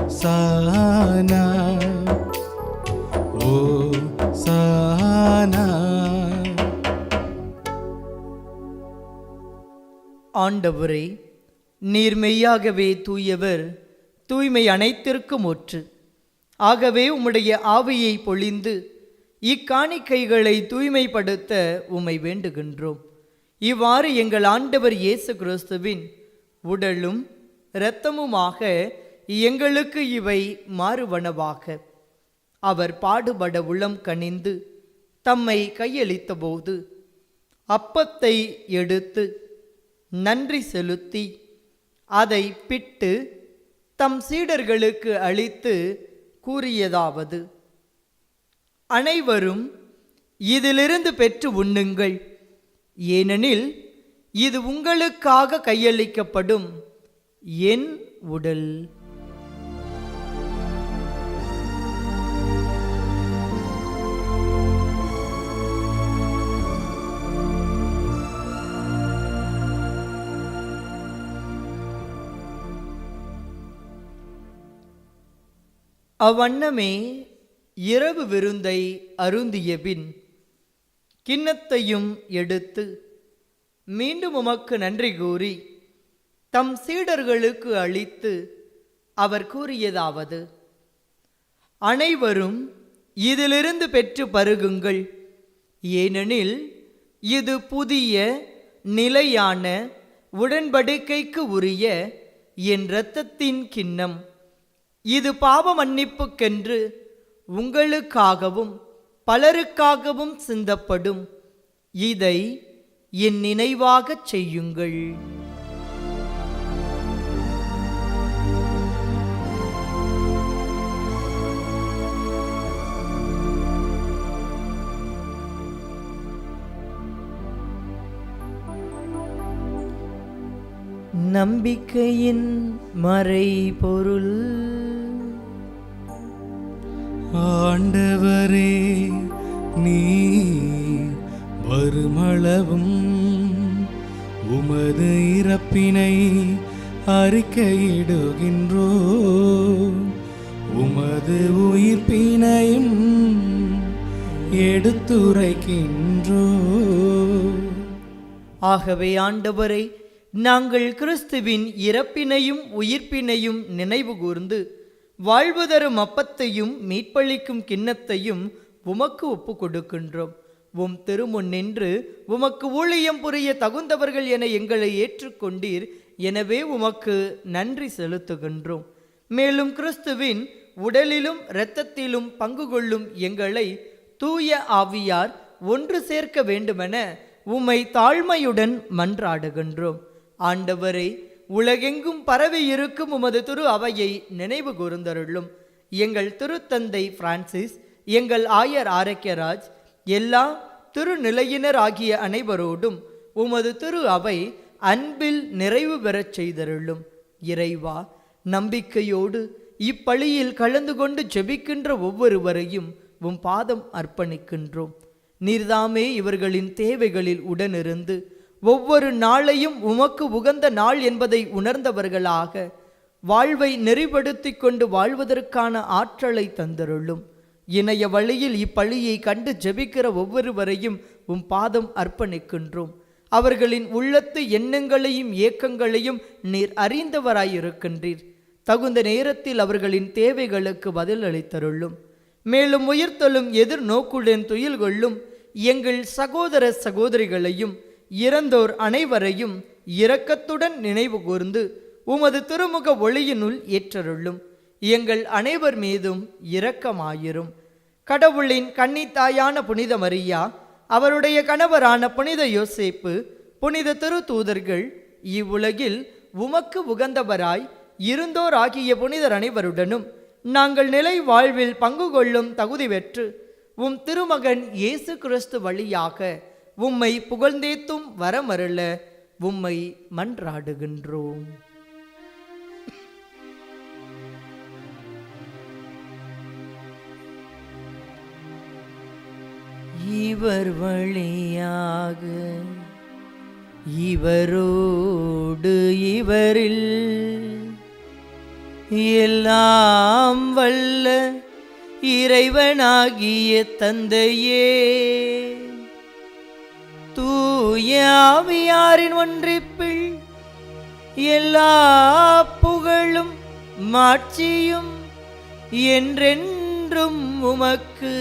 ஓசானா ஓசானா. ஆண்டவரே, நீர் மெய்யாகவே தூயவர், தூய்மை அனைத்திற்கும் ஒற்று. ஆகவே உம்முடைய ஆவியை பொழிந்து இக்காணிக்கைகளை தூய்மைப்படுத்த உம்மை வேண்டுகின்றோம். இவ்வாறு எங்கள் ஆண்டவர் இயேசு கிறிஸ்துவின் உடலும் இரத்தமுமாக எங்களுக்கு இவை மாறுவனவாக. அவர் பாடுபட உளம் கனிந்து தம்மை கையளித்த போது அப்பத்தை எடுத்து நன்றி செலுத்தி அதை பிட்டு தம் சீடர்களுக்கு அளித்து கூறியதாவது: அனைவரும் இதிலிருந்து பெற்று உண்ணுங்கள், ஏனெனில் இது உங்களுக்காக கையளிக்கப்படும் என் உடல். அவ்வண்ணமே இரவு விருந்தை அருந்திய பின் கிண்ணத்தையும் எடுத்து மீண்டும் உமக்கு நன்றி கூறி தம் சீடர்களுக்கு அளித்து அவர் கூறியதாவது: அனைவரும் இதிலிருந்து பெற்று பருகுங்கள், ஏனெனில் இது புதிய நிலையான உடன்படிக்கைக்கு உரிய என் இரத்தத்தின் கிண்ணம். இது பாவ மன்னிப்புக்கென்று உங்களுக்காகவும் பலருக்காகவும் சிந்தப்படும். இதை என் நினைவாகச் செய்யுங்கள். நம்பிக்கையின் மறைபொருள். ஆண்டவரே, நீ வருமளவும் உமது இறப்பினை அறிக்கையிடுகின்றோ, உமது உயிர்ப்பினையும் எடுத்துரைக்கின்றோ. ஆகவே ஆண்டவரை, நாங்கள் கிறிஸ்துவின் இறப்பினையும் உயிர்ப்பினையும் நினைவு கூர்ந்து வாழ்வு தரும் அப்பத்தையும் மீட்பளிக்கும் கிண்ணத்தையும் உமக்கு ஒப்பு கொடுக்கின்றோம். உம் திருமுன் நின்று உமக்கு ஊழியம் புரிய தகுந்தவர்கள் என எங்களை ஏற்றுக்கொண்டீர். எனவே உமக்கு நன்றி செலுத்துகின்றோம். மேலும் கிறிஸ்துவின் உடலிலும் இரத்தத்திலும் பங்கு கொள்ளும் எங்களை தூய ஆவியார் ஒன்று சேர்க்க வேண்டுமென உம்மை தாழ்மையுடன் மன்றாடுகின்றோம். ஆண்டவரை, உலகெங்கும் பரவி இருக்கும் உமது திரு அவையை நினைவு கூர்ந்தருளும். எங்கள் திருத்தந்தை பிரான்சிஸ், எங்கள் ஆயர் ஆரோக்கியராஜ், எல்லா திருநிலையினர் ஆகிய அனைவரோடும் உமது திரு அவை அன்பில் நிறைவு பெறச் செய்தருளும். இறைவா, நம்பிக்கையோடு இப்பலியில் கலந்து கொண்டு ஜெபிக்கின்ற ஒவ்வொருவரையும் உம் பாதம் அர்ப்பணிக்கின்றோம். நீர்தாமே இவர்களின் தேவைகளில் உடனிருந்து ஒவ்வொரு நாளையும் உமக்கு உகந்த நாள் என்பதை உணர்ந்தவர்களாக வாழ்வை நெறிப்படுத்தி கொண்டு வாழ்வதற்கான ஆற்றலை தந்தருளும். இணைய வழியில் இப்பலியை கண்டு ஜெபிக்கிற ஒவ்வொருவரையும் உம் பாதம் அர்ப்பணிக்கின்றோம். அவர்களின் உள்ளத்து எண்ணங்களையும் ஏக்கங்களையும் நீர் அறிந்தவராயிருக்கின்றீர். தகுந்த நேரத்தில் அவர்களின் தேவைகளுக்கு பதில் அளித்தருளும். மேலும் உயிர்த்தலும் எதிர்நோக்குடன் துயில் கொள்ளும் எங்கள் சகோதர சகோதரிகளையும் இறந்தோர் அனைவரையும் இரக்கத்துடன் நினைவு கூர்ந்து உமது திருமுக ஒளியினுள் ஏற்றருளும். எங்கள் அனைவர் மீதும் இரக்கமாயிரும். கடவுளின் கன்னித்தாயான புனித மரியா, அவருடைய கணவரான புனித யோசேப்பு, புனித திருத்தூதர்கள், இவ்வுலகில் உமக்கு உகந்தவராய் இருந்தோர் ஆகிய புனிதர் அனைவருடனும் நாங்கள் நிலை வாழ்வில் பங்கு கொள்ளும் தகுதி பெற்று உம் திருமகன் இயேசு கிறிஸ்து வழியாக உம்மை புகழ்ந்தேத்தும் வரமருள உம்மை மன்றாடுகின்றோம். இவர் வழியாக இவரோடு இவரில் எல்லாம் வல்ல இறைவனாகிய தந்தையே, தூய ஆவியாரின் ஒன்றிப்பில் எல்லா புகழும் மாட்சியும் என்றென்றும் உமக்கு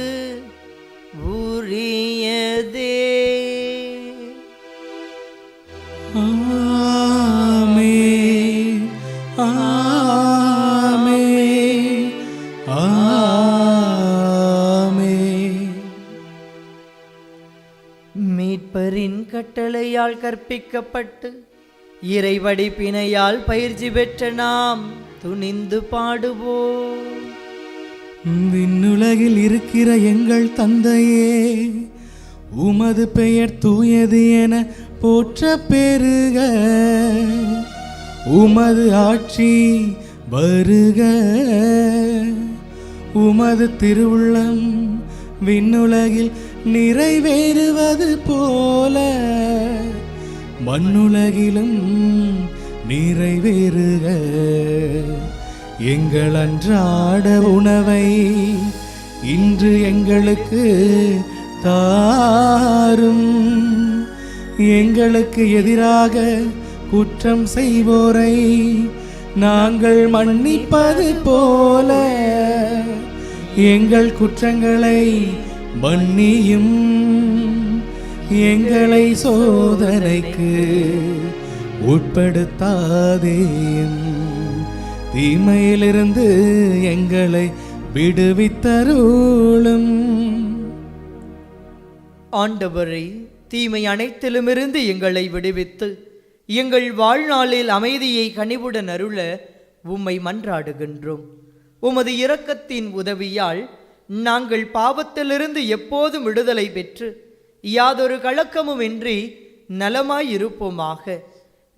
உரியதே. ஆமென், ஆமென், ஆமென். மீட்பரின் கட்டளையால் கற்பிக்கப்பட்டு இறைவடிப்பினையால் பயிற்சி பெற்ற நாம் துணிந்து பாடுவோம். விண்ணுலகில் இருக்கிற எங்கள் தந்தையே, உமது பெயர் தூயது என போற்ற பெருக, உமது ஆட்சி வருக, உமது திருவுள்ளம் விண்ணுலகில் நிறைவேறுவது போல மண்ணுலகிலும் நிறைவேறுக. எங்கள் அன்றாட உணவை இன்று எங்களுக்கு தாரும். எங்களுக்கு எதிராக குற்றம் செய்வோரை நாங்கள் மன்னிப்பது போல எங்கள் குற்றங்களை மன்னியும். எங்களை சோதனைக்கு உட்படுத்தாதேயும், தீமையிலிருந்து எங்களை விடுவித்தருளும். ஆண்டவரே, தீமை அனைத்திலுமிருந்து எங்களை விடுவித்து எங்கள் வாழ்நாளில் அமைதியை கனிவுடன் அருள உம்மை மன்றாடுகின்றோம். உமது இரக்கத்தின் உதவியால் நாங்கள் பாவத்திலிருந்து எப்போதும் விடுதலை பெற்று யாதொரு கலக்கமுமின்றி நலமாயிருப்போமாக.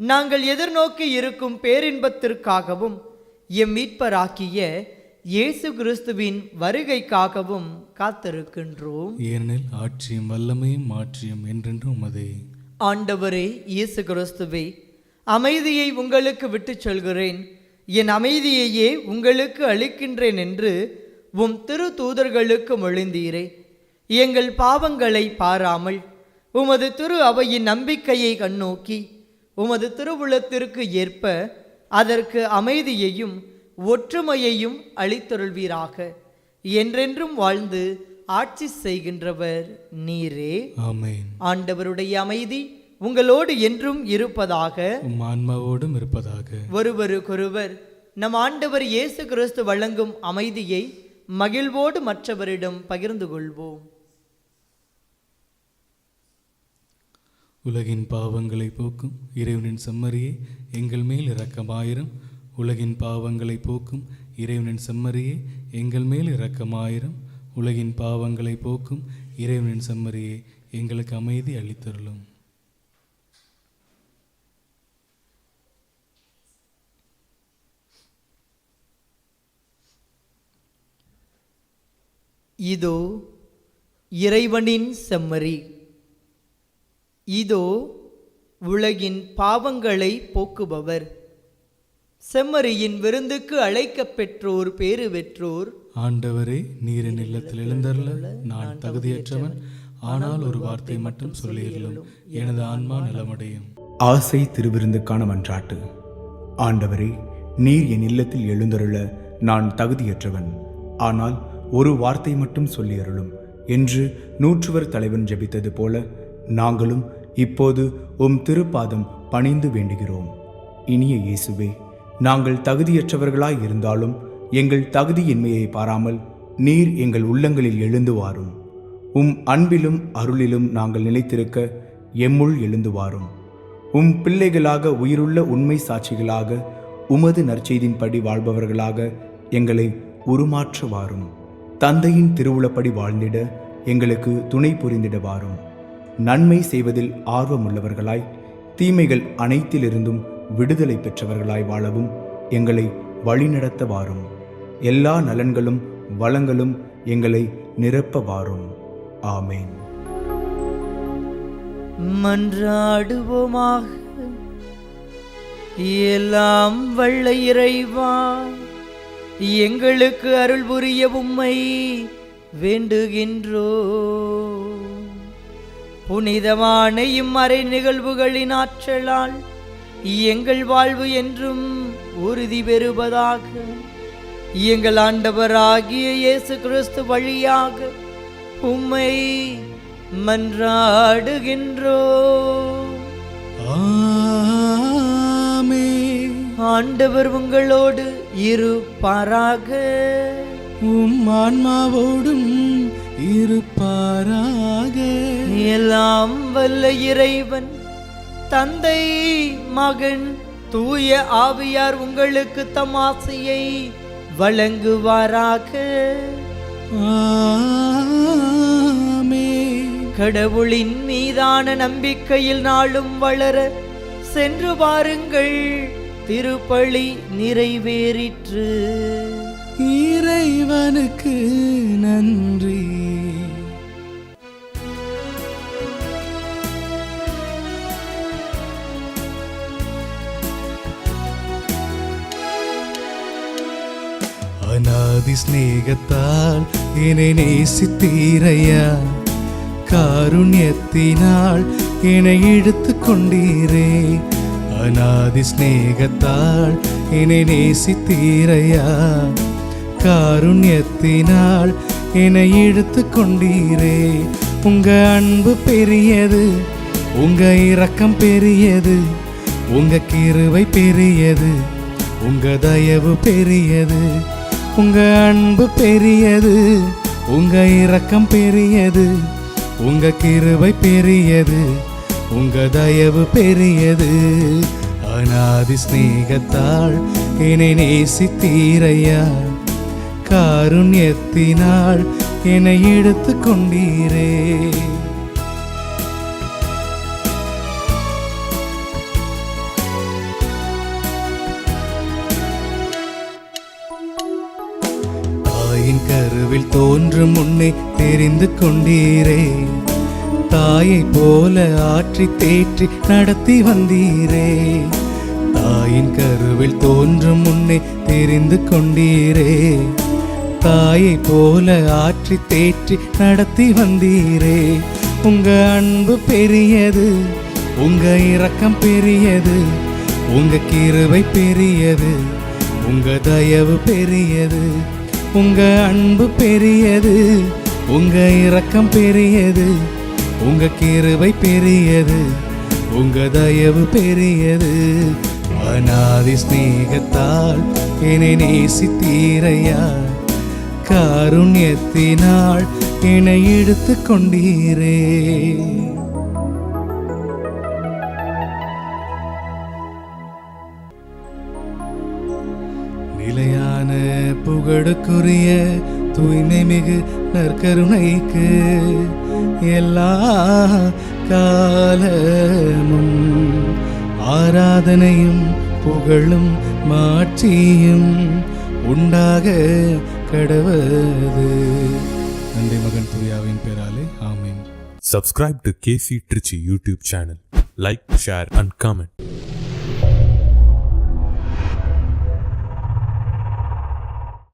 நாங்கள் எதிர்நோக்கி இருக்கும் பேரின்பத்திற்காகவும் எம் மீட்பராக்கிய இயேசு கிறிஸ்துவின் வருகைக்காகவும் காத்திருக்கின்றோம். ஏனெனில் ஆட்சியும் வல்லமையும் மாற்றியும் என்றென்றும் உமதே. ஆண்டவரே இயேசு கிறிஸ்துவே, அமைதியை உங்களுக்கு விட்டுச் சொல்கிறேன், என் அமைதியையே உங்களுக்கு அளிக்கின்றேன் என்று உம் திரு தூதர்களுக்கு மொழிந்தீரே. எங்கள் பாவங்களை பாராமல் உமது திரு அவையின் நம்பிக்கையை கண்ணோக்கி உமது திருவுளத்திற்கு ஏற்ப அதற்கு அமைதியையும் ஒற்றுமையையும் அளித்தருள்வீராக. என்றென்றும் வாழ்ந்து ஆட்சி செய்கின்றவர் நீரே. ஆமென். ஆண்டவருடைய அமைதி உங்களோடு என்றும் இருப்பதாக, உம் ஆன்மாவோடும் இருப்பதாக. ஒருவருக்கொருவர் நம் ஆண்டவர் இயேசு கிறிஸ்து வழங்கும் அமைதியை மகிழ்வோடு மற்றவரிடம் பகிர்ந்து கொள்வோம். உலகின் பாவங்களை போக்கும் இறைவனின் செம்மறியே எங்கள் மேல் இரக்கமாயிரும். உலகின் பாவங்களை போக்கும் இறைவனின் செம்மறியே எங்கள் மேல் இரக்கமாயிரும். உலகின் பாவங்களை போக்கும் இறைவனின் செம்மறியே எங்களுக்கு அமைதி அளித்தருளும். இதோ இறைவனின் செம்மறி, இதோ உலகின் பாவங்களை போக்குபவர். செம்மறியின் விருந்துக்கு அழைக்கப் பெற்றோர் பேறு பெற்றோர். ஆண்டவரே, நீரின் இல்லத்தில் எழுந்தருள நான் தகுதியற்றவன், ஆனால் ஒரு வார்த்தை மட்டும் சொல்லியருளும், எனது ஆன்மா நலமடையும். ஆசை திருவிருந்துக்கான மன்றாட்டு. ஆண்டவரே, நீர் என் இல்லத்தில் எழுந்தருள நான் தகுதியற்றவன், ஆனால் ஒரு வார்த்தை மட்டும் சொல்லியருளும் என்று நூற்றுவர் தலைவன் ஜெபித்தது போல நாங்களும் இப்போது உம் திருப்பாதம் பணிந்து வேண்டுகிறோம். இனிய இயேசுவே, நாங்கள் தகுதியற்றவர்களாய் இருந்தாலும் எங்கள் தகுதியின்மையை பாராமல் நீர் எங்கள் உள்ளங்களில் எழுந்து வாரும். உம் அன்பிலும் அருளிலும் நாங்கள் நிலைத்திருக்க எம்முள் எழுந்து வாரும். உம் பிள்ளைகளாக உயிருள்ள உண்மை சாட்சிகளாக உமது நற்செய்தின்படி வாழ்பவர்களாக எங்களை உருமாற்ற வாரும். தந்தையின் திருவுளப்படி வாழ்ந்திட எங்களுக்கு துணை புரிந்திட வாரும். நன்மை செய்வதில் ஆர்வமுள்ளவர்களாய் தீமைகள் அனைத்திலிருந்தும் விடுதலை பெற்றவர்களாய் வாழவும் எங்களை வழிநடத்த வாரும். எல்லா நலன்களும் வளங்களும் எங்களை நிரப்ப வாரும். ஆமேன். மன்றாடுவோமாக. எல்லாம் வல்ல இறைவா, எங்களுக்கு அருள் புரிய உம்மை வேண்டுகின்றோ. புனிதமான இம்மறை நிகழ்வுகளின் ஆற்றலால் எங்கள் வாழ்வு என்றும் உறுதி பெறுவதாக. எங்கள் ஆண்டவராகிய இயேசு கிறிஸ்து வழியாக உம்மை மன்றாடுகின்றோ. ஆமென். ஆண்டவர் உங்களோடு இருப்பாராக. உம் ஆன்மாவோடும் இருப்பாராக. எல்லாம் வல்ல இறைவன் தந்தை, மகன், தூய ஆவியார் உங்களுக்கு தம் ஆசையை வழங்குவாராக. ஆமென். கடவுளின் மீதான நம்பிக்கையில் நாளும் வளர சென்று பாருங்கள். திருப்பலி நிறைவேறிற்று. இறைவனுக்கு நன்றி. அநாதி ஸ்நேகத்தால் என்னை நேசித்தீரையா, காருண்யத்தினால் என்னை இழுத்து கொண்டீரே. அநாதி ஸ்நேகத்தால் என்னை நேசித்தீரையா, காருண்யத்தினால் என்னை இழுத்து கொண்டீரே. உங்க அன்பு பெரியது, உங்க இரக்கம் பெரியது, உங்க கிருபை பெரியது, உங்க தயவு பெரியது. உங்க அன்பு பெரியது, உங்க இரக்கம் பெரியது, உங்க கிருபை பெரியது, உங்க தயவு பெரியது. அநாதி ஸ்நேகத்தால் என்னை நேசித்தீரையா, காருண்யத்தினால் என்னை எடுத்து கொண்டீரே. கருவில் தோன்றும் முன்னே தெரிந்து கொண்டீரே. தாயைப் போல ஆற்றி தேற்றி நடத்தி வந்தீரே. தாயின் கருவில் தோன்றும் முன்னே தெரிந்து கொண்டீரே. தாயைப் போல ஆற்றி தேற்றி நடத்தி வந்தீரே. உங்க அன்பு பெரியது, உங்க இரக்கம் பெரியது, உங்க கிருபை பெரியது, உங்க தயவு பெரியது. உங்க அன்பு பெரியது, உங்க இரக்கம் பெரியது, உங்க கிருபை பெரியது, உங்க தயவு பெரியது. அநாதி ஸ்நேகத்தால் என்னை நேசித்தீரையா. காருண்யத்தினால் என்னை இழுத்து கொண்டீரே. நிலையான புகழுக்குரிய தூய்மை மிகு நற்கருணைக்கு எல்லா காலமும் ஆராதனையும் புகழும் மாட்சியும் உண்டாக கடவது. நன்றி மகன் தூயாவின் பேராலே ஆமென். Subscribe to KC Trichy YouTube channel. Like, share and comment.